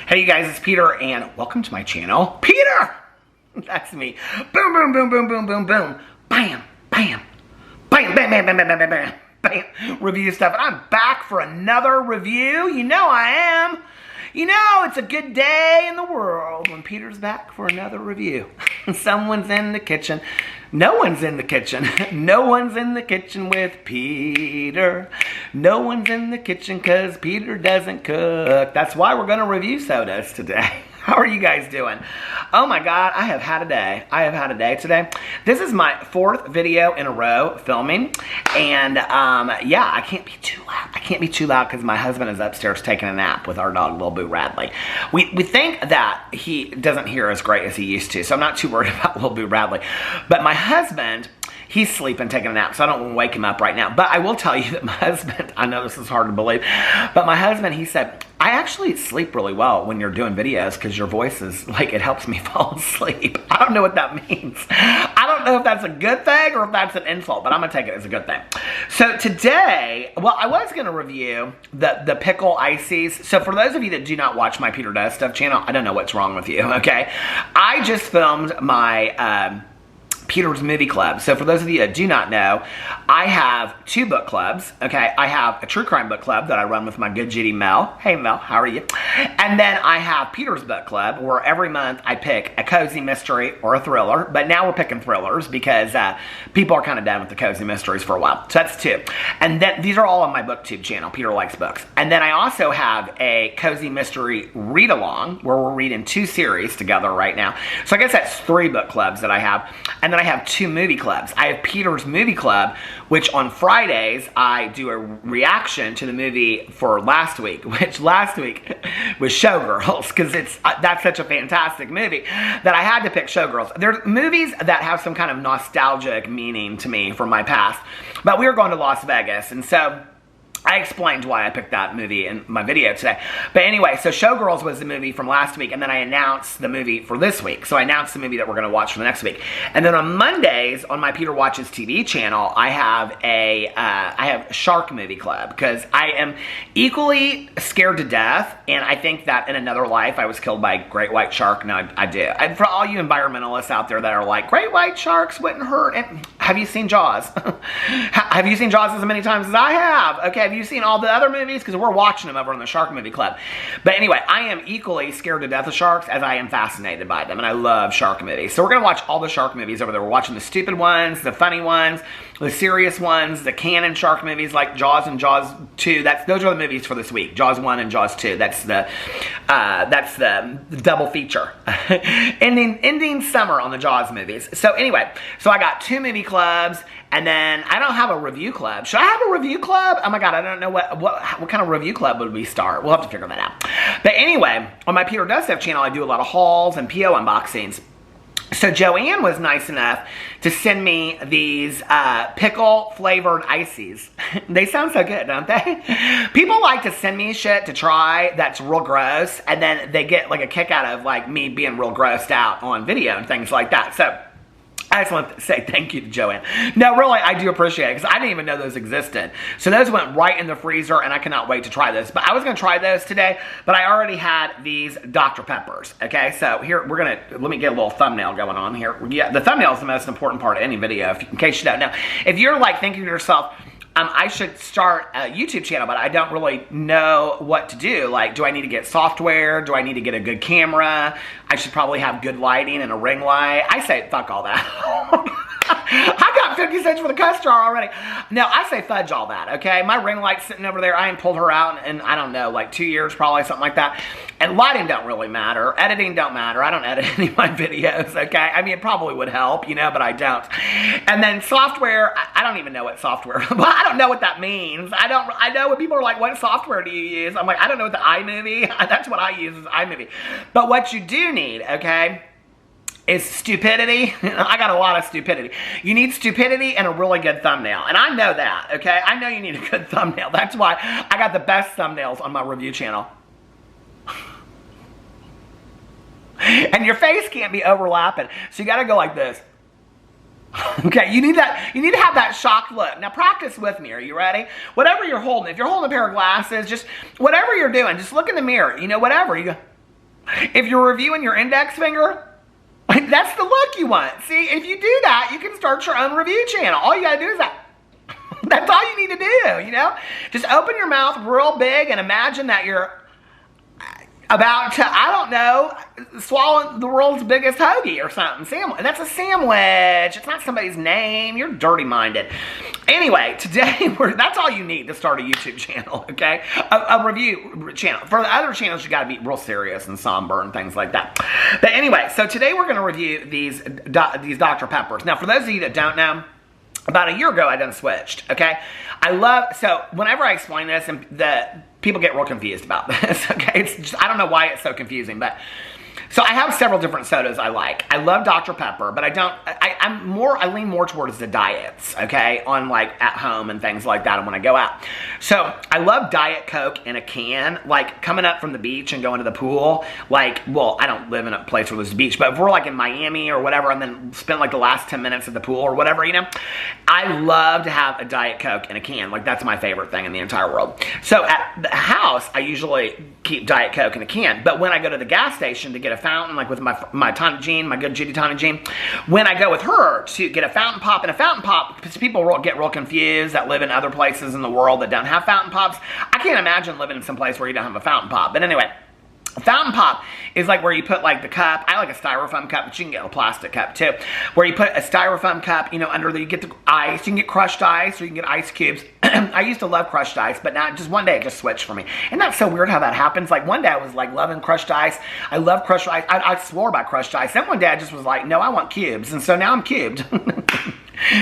Hey you guys, it's Peter and welcome to my channel. Peter! That's me. Boom, boom, boom, boom, boom, boom, boom. Bam, bam, bam, bam, bam, bam, bam, bam, bam, bam. Review stuff. And I'm back for another review. You know I am. You know, it's a good day in the world when Peter's back for another review. Someone's in the kitchen. No one's in the kitchen. No one's in the kitchen with Peter. No one's in the kitchen because Peter doesn't cook. That's why we're going to review sodas today. How are you guys doing? Oh my God, I have had a day. I have had a day today. This is my fourth video in a row filming. And yeah, I can't be too loud. I can't be too loud because my husband is upstairs taking a nap with our dog, Little Boo Radley. We think that he doesn't hear as great as he used to. So I'm not too worried about Little Boo Radley. But my husband, he's sleeping, taking a nap, so I don't want to wake him up right now. But I will tell you that my husband, I know this is hard to believe, but my husband, he said, I actually sleep really well when you're doing videos because your voice is, like, it helps me fall asleep. I don't know what that means. I don't know if that's a good thing or if that's an insult, but I'm going to take it as a good thing. So today, well, I was going to review the pickle ices. So for those of you that do not watch my Peter Does Stuff channel, I don't know what's wrong with you, okay? I just filmed my Peter's Movie Club. So for those of you that do not know, I have two book clubs, okay? I have a true crime book club that I run with my good Judy Mel. Hey Mel, how are you? And then I have Peter's book club where every month I pick a cozy mystery or a thriller, but now we're picking thrillers because people are kind of done with the cozy mysteries for a while. So that's two. And then these are all on my BookTube channel, Peter Likes Books. And then I also have a cozy mystery read along where we're reading two series together right now. So I guess that's three book clubs that I have. And then I have two movie clubs. I have Peter's Movie Club, which on Fridays I do a reaction to the movie for last week, which last week was Showgirls, because that's such a fantastic movie that I had to pick Showgirls. There's movies that have some kind of nostalgic meaning to me from my past, but we were going to Las Vegas, and so I explained why I picked that movie in my video today. But anyway, so Showgirls was the movie from last week, and then I announced the movie for this week. So I announced the movie that we're going to watch for the next week. And then on Mondays, on my Peter Watches TV channel, I have a Shark Movie Club, because I am equally scared to death, and I think that in another life I was killed by a great white shark. No, I did. And for all you environmentalists out there that are like, great white sharks wouldn't hurt. And have you seen Jaws? Have you seen Jaws as many times as I have? Okay, have you seen all the other movies? Because we're watching them over in the Shark Movie Club. But anyway, I am equally scared to death of sharks as I am fascinated by them. And I love shark movies. So we're going to watch all the shark movies over there. We're watching the stupid ones, the funny ones, the serious ones, the canon shark movies like Jaws and Jaws 2. Those are the movies for this week. Jaws 1 and Jaws 2. That's the double feature. ending summer on the Jaws movies. So anyway, so I got two movie clubs. And then I don't have a review club. Should I have a review club? Oh my God, I don't know what kind of review club would we start. We'll have to figure that out. But anyway, on my Peter Does Stuff channel, I do a lot of hauls and PO unboxings. So Joanne was nice enough to send me these pickle flavored ices. They sound so good, don't they? People like to send me shit to try that's real gross, and then they get like a kick out of like me being real grossed out on video and things like that. So I just want to say thank you to Joanne. No, really, I do appreciate it because I didn't even know those existed. So those went right in the freezer, and I cannot wait to try those. But I was going to try those today, but I already had these Dr. Peppers. Okay, so here, let me get a little thumbnail going on here. Yeah, the thumbnail is the most important part of any video, in case you don't know. If you're like thinking to yourself, I should start a YouTube channel, but I don't really know what to do. Like, do I need to get software? Do I need to get a good camera? I should probably have good lighting and a ring light. I say, fuck all that. I got 50 cents for the cuss jar already. No, I say fudge all that, okay? My ring light's sitting over there. I ain't pulled her out in, I don't know, like 2 years probably, something like that. And lighting don't really matter. Editing don't matter. I don't edit any of my videos, okay? I mean, it probably would help, you know, but I don't. And then software, I don't even know what software, well, I don't know what that means. I know when people are like, what software do you use? I'm like, I don't know what the iMovie, that's what I use is iMovie. But what you do need, okay, is stupidity. I got a lot of stupidity. You need stupidity and a really good thumbnail. And I know that, okay? I know you need a good thumbnail. That's why I got the best thumbnails on my review channel. And your face can't be overlapping. So you gotta go like this. Okay, you need to have that shocked look. Now practice with me. Are you ready? Whatever you're holding, if you're holding a pair of glasses, just whatever you're doing, just look in the mirror. You know, whatever. You go, If you're reviewing your index finger, that's the look you want. See, if you do that, you can start your own review channel. All you gotta do is that. That's all you need to do, you know? Just open your mouth real big and imagine that you're about to, I don't know, swallow the world's biggest hoagie or something. That's a sandwich. It's not somebody's name. You're dirty-minded. Anyway, today, that's all you need to start a YouTube channel, okay? A review channel. For the other channels, you got to be real serious and somber and things like that. But anyway, so today we're going to review these Dr. Peppers. Now, for those of you that don't know, about a year ago, I done switched, okay? So whenever I explain this, and people get real confused about this, okay? I don't know why it's so confusing, but so I have several different sodas I like. I love Dr. Pepper, but I lean more towards the diets, okay? On like at home and things like that and when I go out. So I love Diet Coke in a can, like coming up from the beach and going to the pool. Like, well, I don't live in a place where there's a beach, but if we're like in Miami or whatever and then spend like the last 10 minutes at the pool or whatever, you know, I love to have a Diet Coke in a can. Like that's my favorite thing in the entire world. So at the house, I usually keep Diet Coke in a can, but when I go to the gas station to get a fountain, like with my Tana Jean, my good Judy Tana Jean, when I go with her to get a fountain pop, and a fountain pop, because people get real confused that live in other places in the world that don't have fountain pops. I can't imagine living in some place where you don't have a fountain pop. But anyway, a fountain pop is like where you put like the cup. I like a styrofoam cup, but you can get a plastic cup too. Where you put a styrofoam cup, you know, under you get the ice. You can get crushed ice or you can get ice cubes. I used to love crushed ice, but now just one day it just switched for me. And that's so weird how that happens. Like one day I was like loving crushed ice. I love crushed ice. I swore by crushed ice. Then one day I just was like, no, I want cubes. And so now I'm cubed.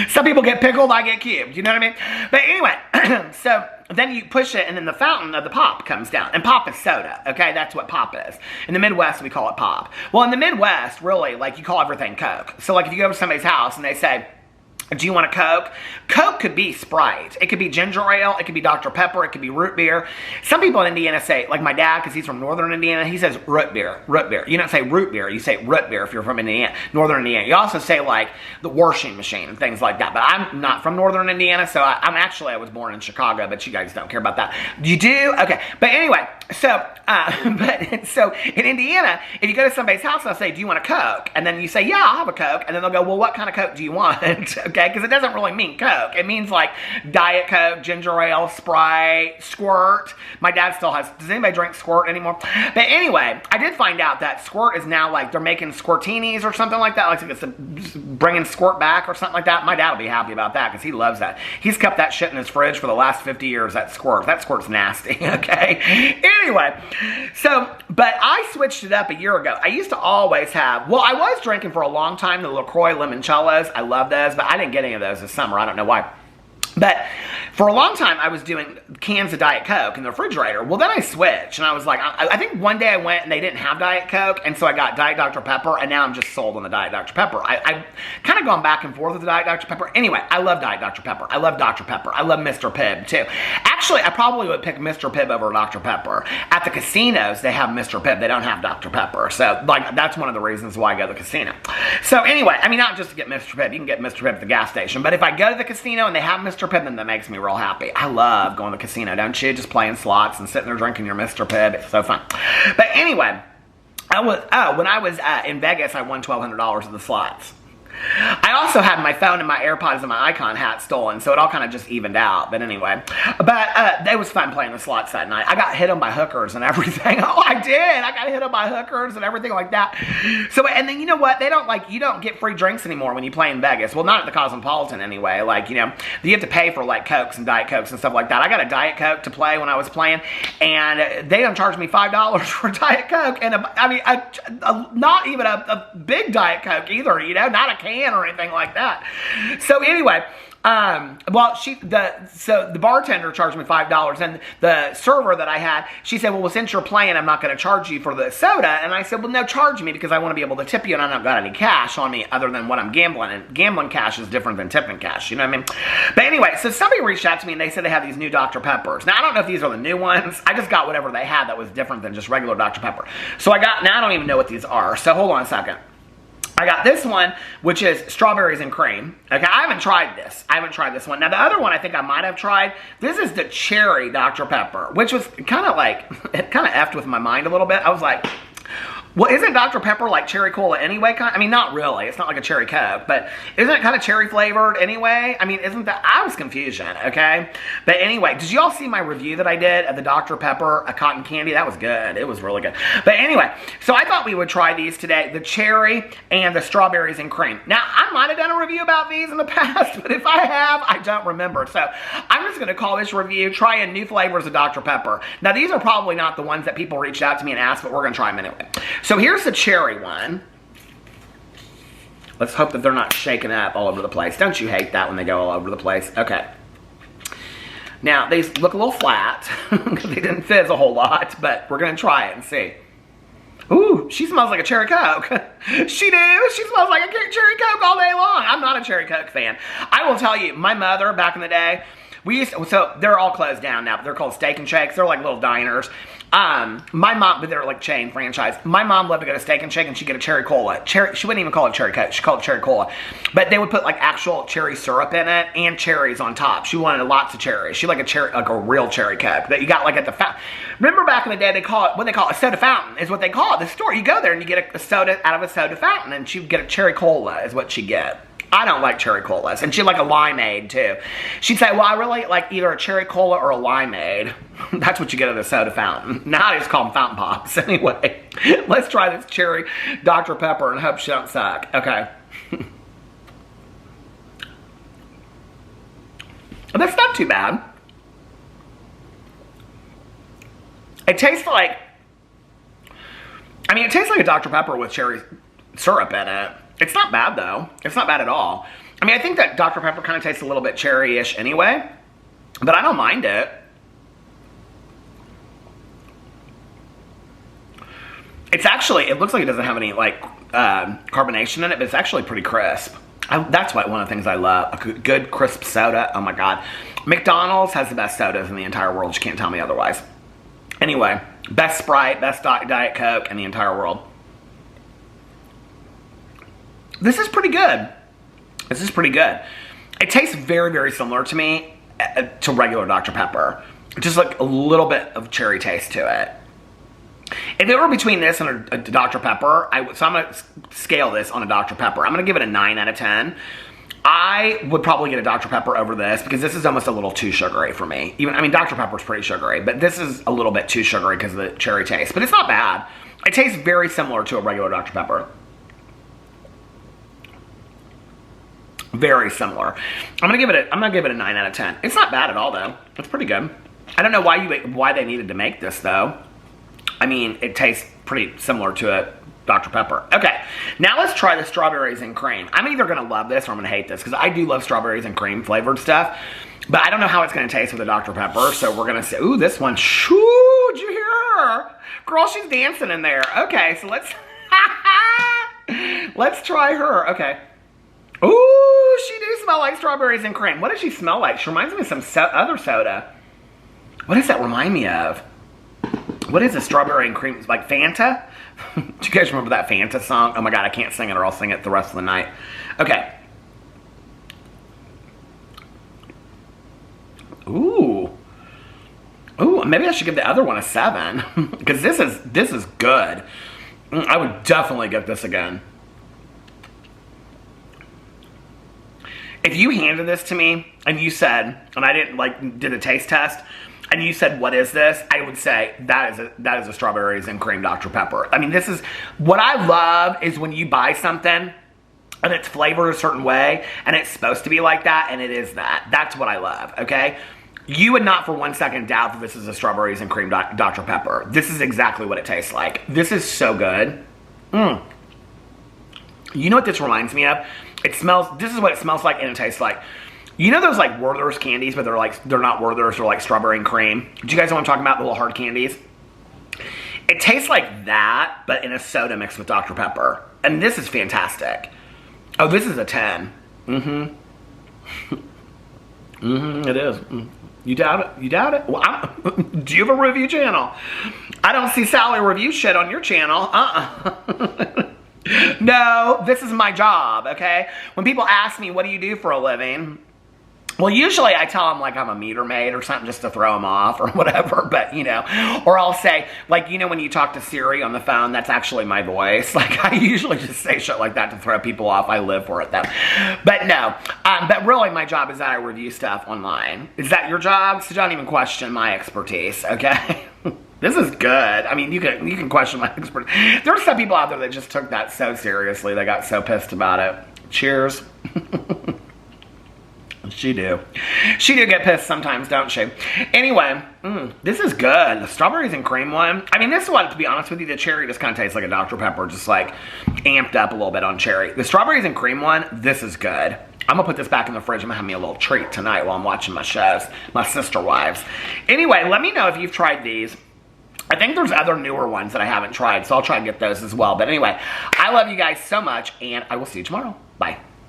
Some people get pickled, I get cubed. You know what I mean? But anyway, so then you push it and then the fountain of the pop comes down. And pop is soda, okay? That's what pop is. In the Midwest, we call it pop. Well, in the Midwest, really, like you call everything Coke. So like if you go to somebody's house and they say, do you want a Coke? Coke could be Sprite. It could be ginger ale. It could be Dr. Pepper. It could be root beer. Some people in Indiana say, like my dad, because he's from northern Indiana, he says root beer, root beer. You don't say root beer. You say root beer if you're from Indiana, northern Indiana. You also say like the washing machine and things like that. But I'm not from northern Indiana, so I was born in Chicago, but you guys don't care about that. You do? Okay. But anyway, so in Indiana, if you go to somebody's house, they'll say, do you want a Coke? And then you say, yeah, I'll have a Coke. And then they'll go, well, what kind of Coke do you want? Okay, because it doesn't really mean Coke. It means like Diet Coke, ginger ale, Sprite, Squirt. My dad still has, does anybody drink Squirt anymore? But anyway, I did find out that Squirt is now like, they're making Squirtinis or something like that. Like it's bringing Squirt back or something like that. My dad will be happy about that because he loves that. He's kept that shit in his fridge for the last 50 years, that Squirt. That Squirt's nasty, okay? Anyway, so, but I switched it up a year ago. I used to always have, well, I was drinking for a long time the LaCroix Limoncellos. I love those, but I didn't get any of those this summer. I don't know why. But for a long time, I was doing cans of Diet Coke in the refrigerator. Well, then I switched, and I was like, I think one day I went and they didn't have Diet Coke, and so I got Diet Dr. Pepper, and now I'm just sold on the Diet Dr. Pepper. I've kind of gone back and forth with the Diet Dr. Pepper. Anyway, I love Diet Dr. Pepper. I love Dr. Pepper. I love Mr. Pibb, too. Actually, I probably would pick Mr. Pibb over Dr. Pepper. At the casinos, they have Mr. Pibb. They don't have Dr. Pepper. So, like, that's one of the reasons why I go to the casino. So, anyway, I mean, not just to get Mr. Pibb. You can get Mr. Pibb at the gas station. But if I go to the casino and they have Mr. Pibb, then that makes me real happy. I love going to the casino, don't you? Just playing slots and sitting there drinking your Mr. Pibb. It's so fun. But anyway, when I was in Vegas, I won $1,200 at the slots. I also had my phone and my AirPods and my Icon hat stolen, so it all kind of just evened out. But anyway, it was fun playing the slots that night. I got hit on by hookers and everything. Oh, I did. I got hit on by hookers and everything like that. So, and then you know what? You don't get free drinks anymore when you play in Vegas. Well, not at the Cosmopolitan anyway. Like, you know, you have to pay for like Cokes and Diet Cokes and stuff like that. I got a Diet Coke to play when I was playing, and they don't charge me $5 for Diet Coke, and not even a big Diet Coke either. You know, not a can or anything like that. So anyway, the bartender charged me $5, and the server that I had, she said, well, since you're playing, I'm not going to charge you for the soda. And I said, well, no, charge me because I want to be able to tip you, and I don't got any cash on me other than what I'm gambling. And gambling cash is different than tipping cash, you know what I mean? But anyway, so somebody reached out to me, and they said they have these new Dr. Peppers. Now, I don't know if these are the new ones. I just got whatever they had that was different than just regular Dr. Pepper. So now I don't even know what these are. So hold on a second. I got this one, which is strawberries and cream. Okay, I haven't tried this. I haven't tried this one. Now, the other one I think I might have tried, this is the cherry Dr. Pepper, which was kind of like, it kind of effed with my mind a little bit. I was like, Well, isn't Dr. Pepper like cherry cola anyway? I mean, not really. It's not like a cherry Coke, but isn't it kind of cherry flavored anyway? I mean, isn't that... I was confusion, okay? But anyway, did you all see my review that I did of the Dr. Pepper, a cotton candy? That was good. It was really good. But anyway, so I thought we would try these today, the cherry and the strawberries and cream. Now, I might have done a review about these in the past, but if I have, I don't remember. So I'm just going to call this review, trying new flavors of Dr. Pepper. Now, these are probably not the ones that people reached out to me and asked, but we're going to try them anyway. So here's the cherry one. Let's hope that they're not shaking up all over the place. Don't you hate that when they go all over the place? Okay. Now, these look a little flat because they didn't fizz a whole lot, but we're going to try it and see. Ooh, she smells like a cherry Coke. She do. She smells like a cherry Coke all day long. I'm not a cherry Coke fan. I will tell you, my mother back in the day, so they're all closed down now, but they're called Steak and Shakes. They're like little diners. My mom, but they're like chain franchise. My mom loved to go to Steak and Shake and she'd get a cherry cola. She wouldn't even call it cherry Coke. She called it cherry cola. But they would put like actual cherry syrup in it and cherries on top. She wanted lots of cherries. She liked like a real cherry Coke that you got like at the fountain. Remember back in the day, what they call it, a soda fountain is what they call it. The store, you go there and you get a soda out of a soda fountain and she'd get a cherry cola is what she'd get. I don't like cherry colas. And she'd like a limeade too. She'd say, well, I really like either a cherry cola or a limeade. That's what you get at a soda fountain. Now I just call them fountain pops. Anyway, let's try this cherry Dr. Pepper and hope she don't suck. Okay. That's not too bad. It tastes like, it tastes like a Dr. Pepper with cherry syrup in it. It's not bad, though. It's not bad at all. I think that Dr. Pepper kind of tastes a little bit cherry-ish anyway, but I don't mind it. It's actually, it looks like it doesn't have any, like, carbonation in it, but it's actually pretty crisp. That's one of the things I love. A good, crisp soda. Oh, my God. McDonald's has the best sodas in the entire world. You can't tell me otherwise. Anyway, best Sprite, best Diet Coke in the entire world. This is pretty good. This is pretty good. It tastes very, very similar to me to regular Dr. Pepper. Just like a little bit of cherry taste to it. If it were between this and a Dr. Pepper, so I'm going to scale this on a Dr. Pepper. I'm going to give it a 9 out of 10. I would probably get a Dr. Pepper over this because this is almost a little too sugary for me. Dr. Pepper's pretty sugary, but this is a little bit too sugary because of the cherry taste. But it's not bad. It tastes very similar to a regular Dr. Pepper. Very similar. I'm gonna give it a 9 out of 10. It's not bad at all though. It's pretty good. I don't know why they needed to make this though. It tastes pretty similar to a Dr. Pepper. Okay, now let's try the strawberries and cream. I'm either gonna love this or I'm gonna hate this because I do love strawberries and cream flavored stuff, but I don't know how it's gonna taste with a Dr. Pepper. So we're gonna say, ooh, this one. Shoo! Did you hear her? Girl, she's dancing in there. Okay, so let's try her. Okay. Ooh, she do smell like strawberries and cream. What does she smell like? She reminds me of some other soda. What does that remind me of? What is a strawberry and cream? Like Fanta? Do you guys remember that Fanta song? Oh my God, I can't sing it or I'll sing it the rest of the night. Okay. Ooh. Ooh, maybe I should give the other one a 7. Because this is good. I would definitely get this again. If you handed this to me and you said, and I didn't did a taste test, and you said, what is this? I would say, that is a strawberries and cream Dr. Pepper. This is, what I love is when you buy something and it's flavored a certain way and it's supposed to be like that and it is that. That's what I love, okay? You would not for 1 second doubt that this is a strawberries and cream Dr. Pepper. This is exactly what it tastes like. This is so good. You know what this reminds me of? This is what it smells like and it tastes like. You know those like Werther's candies, but they're not Werther's, they're like strawberry and cream. Do you guys know what I'm talking about? The little hard candies? It tastes like that, but in a soda mixed with Dr. Pepper. And this is fantastic. Oh, this is a 10. It is. You doubt it? You doubt it? Well, do you have a review channel? I don't see Sally review shit on your channel. No, this is my job, okay? When people ask me, what do you do for a living? Well, usually I tell them like I'm a meter maid or something just to throw them off or whatever, but you know, or I'll say, like, you know, when you talk to Siri on the phone, that's actually my voice. Like, I usually just say shit like that to throw people off. I live for it though. But no, but really my job is that I review stuff online. Is that your job? So don't even question my expertise, okay? This is good. I mean, you can question my expertise. There are some people out there that just took that so seriously. They got so pissed about it. Cheers. She do. She do get pissed sometimes, don't she? Anyway, this is good. The strawberries and cream one. I mean, this one, to be honest with you, the cherry just kind of tastes like a Dr. Pepper, just like amped up a little bit on cherry. The strawberries and cream one, this is good. I'm going to put this back in the fridge. I'm going to have me a little treat tonight while I'm watching my shows, my sister wives. Anyway, let me know if you've tried these. I think there's other newer ones that I haven't tried, so I'll try and get those as well. But anyway, I love you guys so much, and I will see you tomorrow. Bye.